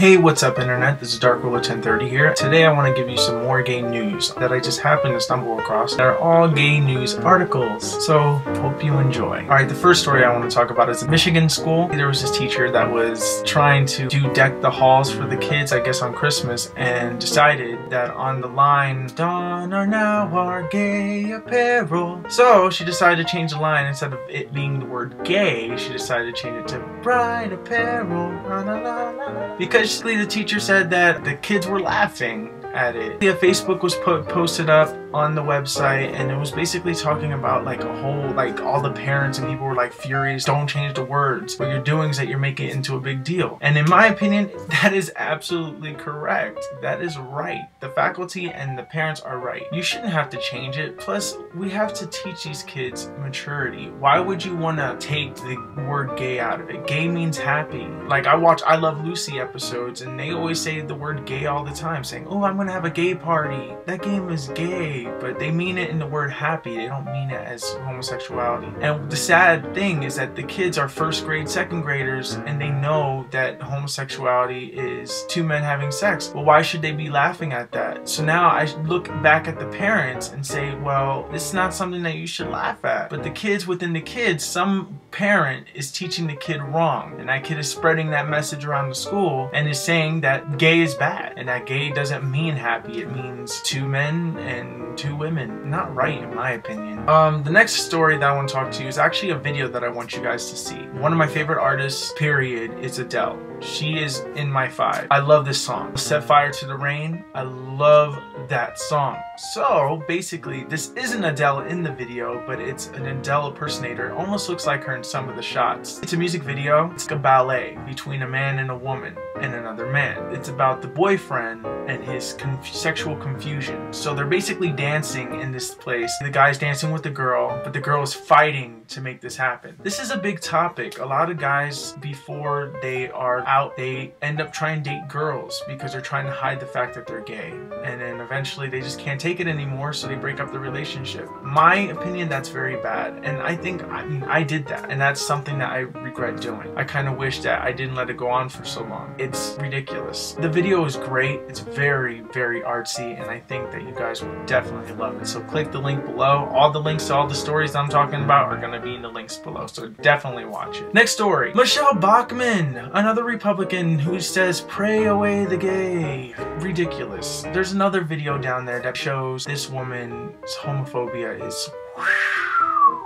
Hey, what's up internet? This is Dark Ruler 1030 here. Today I want to give you some more gay news that I just happened to stumble across. They're all gay news articles, so hope you enjoy. Alright, the first story I want to talk about is a Michigan school. There was this teacher that was trying to deck the halls for the kids, I guess on Christmas, and decided that on the line, "Don are now our gay apparel." So she decided to change the line. Instead of it being the word gay, she decided to change it to bright apparel. La, la, la, la. Because the teacher said that the kids were laughing at it. Yeah, Facebook was posted up on the website, and it was basically talking about like a whole, like all the parents and people were like furious. Don't change the words. What you're doing is that you're making it into a big deal. And in my opinion, that is absolutely correct. That is right. The faculty and the parents are right. You shouldn't have to change it. Plus, we have to teach these kids maturity. Why would you want to take the word gay out of it? Gay means happy. Like I watch I Love Lucy episodes, and they always say the word gay all the time, saying, "Oh, I'm gonna have a gay party." That game is gay, but they mean it in the word happy. They don't mean it as homosexuality. And the sad thing is that the kids are first grade, second graders, and they know that homosexuality is two men having sex. Well, why should they be laughing at that? So now I look back at the parents and say, well, it's not something that you should laugh at. But the kids within the kids, some parent is teaching the kid wrong, and that kid is spreading that message around the school and is saying that gay is bad, and that gay doesn't mean happy. It means two men and two women. Not right, in my opinion. The next story that I want to talk to you is actually a video that I want you guys to see. One of my favorite artists, period, is Adele. She is in my 5. I love this song. Set Fire to the Rain. I love that song. So basically, this isn't Adele in the video, but it's an Adele impersonator. It almost looks like her in some of the shots. It's a music video. It's a ballet between a man and a woman and another man. It's about the boyfriend and his sexual confusion. So they're basically dancing in this place. The guy's dancing with the girl, but the girl is fighting to make this happen. This is a big topic. A lot of guys, before they are out, they end up trying to date girls because they're trying to hide the fact that they're gay. And then eventually they just can't take it anymore, so they break up the relationship. My opinion, that's very bad. And I think, I did that. And that's something that I regret doing. I kind of wish that I didn't let it go on for so long. It's ridiculous. The video is great. It's very, very artsy, and I think that you guys will definitely love it. So click the link below. All the links to all the stories I'm talking about are going to be in the links below, so definitely watch it. Next story. Michele Bachman, another Republican who says pray away the gay. Ridiculous. There's another video down there that shows this woman's homophobia is...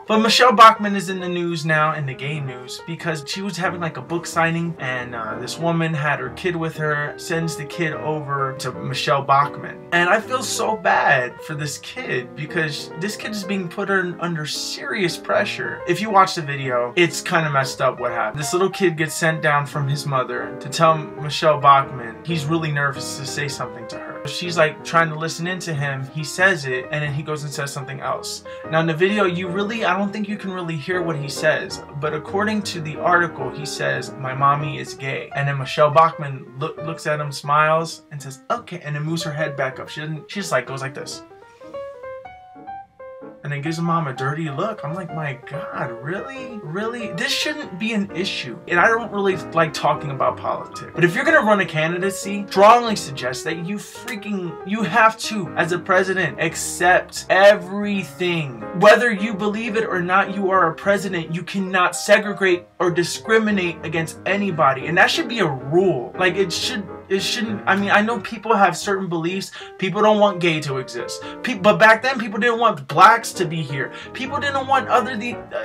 But Michele Bachman is in the news now, in the gay news, because she was having like a book signing, and this woman had her kid with her, sends the kid over to Michele Bachman. And I feel so bad for this kid, because this kid is being put under serious pressure. If you watch the video, it's kind of messed up what happened. This little kid gets sent down from his mother to tell Michele Bachman he's really nervous to say something to her. She's like trying to listen into him. He says it, and then he goes and says something else. Now in the video, I don't think you can really hear what he says, but according to the article, he says, "My mommy is gay." And then Michele Bachman looks at him, smiles, and says, "Okay," and then moves her head back up. She just like goes like this. And then gives the mom a dirty look. I'm like, my God, really? Really? This shouldn't be an issue. And I don't really like talking about politics. But if you're gonna run a candidacy, strongly suggest that you have to, as a president, accept everything. Whether you believe it or not, you are a president. You cannot segregate or discriminate against anybody. And that should be a rule. Like, it shouldn't, I mean, I know people have certain beliefs. People don't want gay to exist. But back then, people didn't want blacks to be here. People didn't want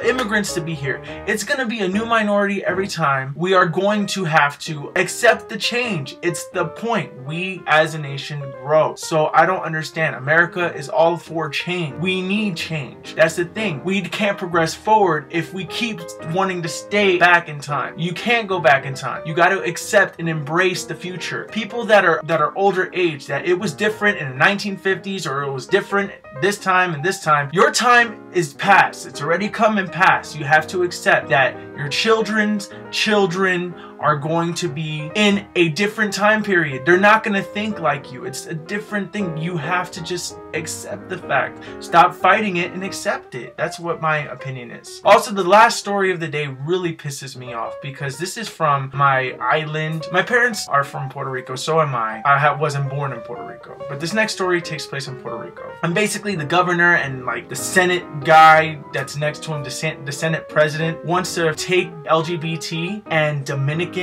immigrants to be here. It's gonna be a new minority every time. We are going to have to accept the change. It's the point. We as a nation grow. So I don't understand. America is all for change. We need change. That's the thing. We can't progress forward if we keep wanting to stay back in time. You can't go back in time. You got to accept and embrace the future. People that are older age, that it was different in the 1950s or it was different this time and this time. Your time is past. It's already come and passed. You have to accept that Your children's children are going to be in a different time period. They're not going to think like you. It's a different thing. You have to just accept the fact. Stop fighting it and accept it. That's what my opinion is. Also, the last story of the day really pisses me off because this is from my island. My parents are from Puerto Rico, so am I. I wasn't born in Puerto Rico. But this next story takes place in Puerto Rico. And basically the governor and like the Senate guy that's next to him, the Senate president, wants to take LGBT and Dominican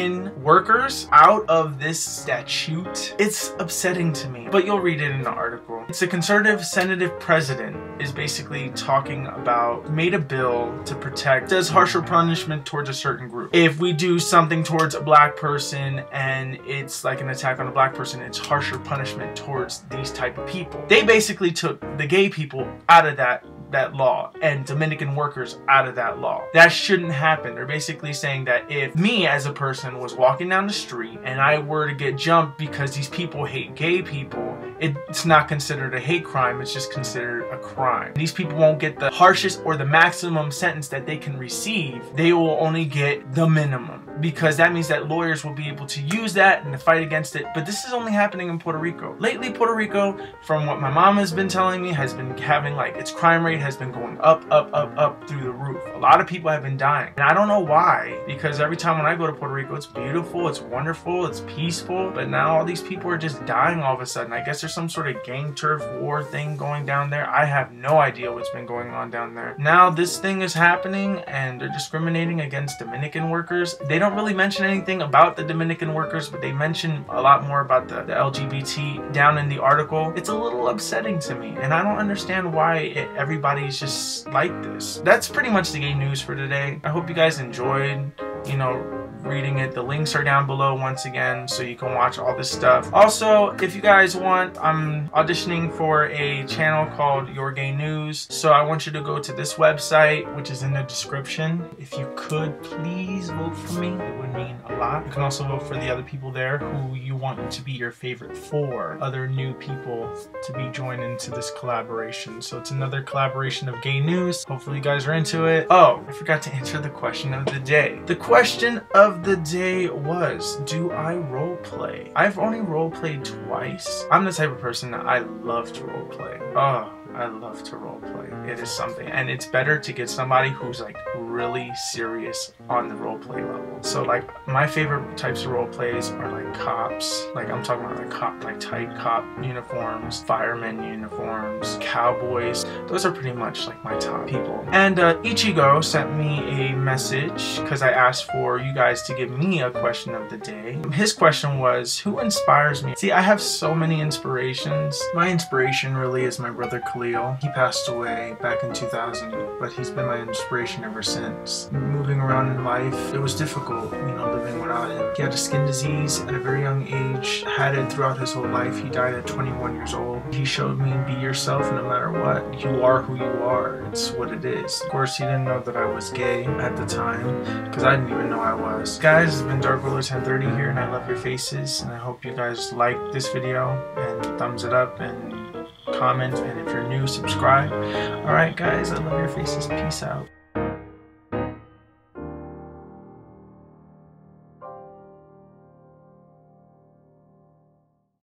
workers out of this statute. It's upsetting to me, but you'll read it in the article. It's a conservative Senate president is basically talking about, made a bill to protect, does harsher punishment towards a certain group. If we do something towards a black person and it's like an attack on a black person, it's harsher punishment towards these type of people. They basically took the gay people out of that law and Dominican workers out of that law. That shouldn't happen. They're basically saying that if me as a person was walking down the street and I were to get jumped because these people hate gay people, it's not considered a hate crime, it's just considered a crime. These people won't get the harshest or the maximum sentence that they can receive. They will only get the minimum, because that means that lawyers will be able to use that and to fight against it. But this is only happening in Puerto Rico. Lately, Puerto Rico, from what my mom has been telling me, has been having like its crime rate has been going up through the roof. A lot of people have been dying. And I don't know why, because every time when I go to Puerto Rico, it's beautiful, it's wonderful, it's peaceful. But now all these people are just dying all of a sudden. I guess there's some sort of gang turf war thing going down there. I have no idea what's been going on down there. Now this thing is happening and they're discriminating against Dominican workers. They don't really mention anything about the Dominican workers, but they mention a lot more about the LGBT down in the article. It's a little upsetting to me, and I don't understand why everybody's just like this. That's pretty much the gay news for today. I hope you guys enjoyed, reading it. The links are down below once again, so you can watch all this stuff. Also, if you guys want, I'm auditioning for a channel called YOURGAYNEWS, so I want you to go to this website, which is in the description. If you could, please vote for me. It would mean a lot. You can also vote for the other people there who you want to be your favorite 4 other new people to be joined into this collaboration. So it's another collaboration of gay news. Hopefully you guys are into it. Oh, I forgot to answer the question of the day. The question of the day was, do I role play? I've only role played twice. I'm the type of person that I love to role play. Oh, I love to role play. It is something, and it's better to get somebody who's like really serious on the role play level. So like my favorite types of role plays are like cops. Like I'm talking about like tight cop uniforms, fireman uniforms, cowboys. Those are pretty much like my top people. And Ichigo sent me a message because I asked for you guys to give me a question of the day. His question was, who inspires me? See, I have so many inspirations. My inspiration really is my brother Khalil. He passed away back in 2000, but he's been my inspiration ever since. Moving around in life, it was difficult, living without him. He had a skin disease at a very young age, had it throughout his whole life. He died at 21 years old. He showed me, be yourself no matter what. You are who you are. It's what it is. Of course, he didn't know that I was gay at the time, because I didn't even know I was. Guys, it's been DarkRuler1030 here, and I love your faces, and I hope you guys like this video, and thumbs it up, and comment, and if you're new, subscribe. Alright guys, I love your faces. Peace out.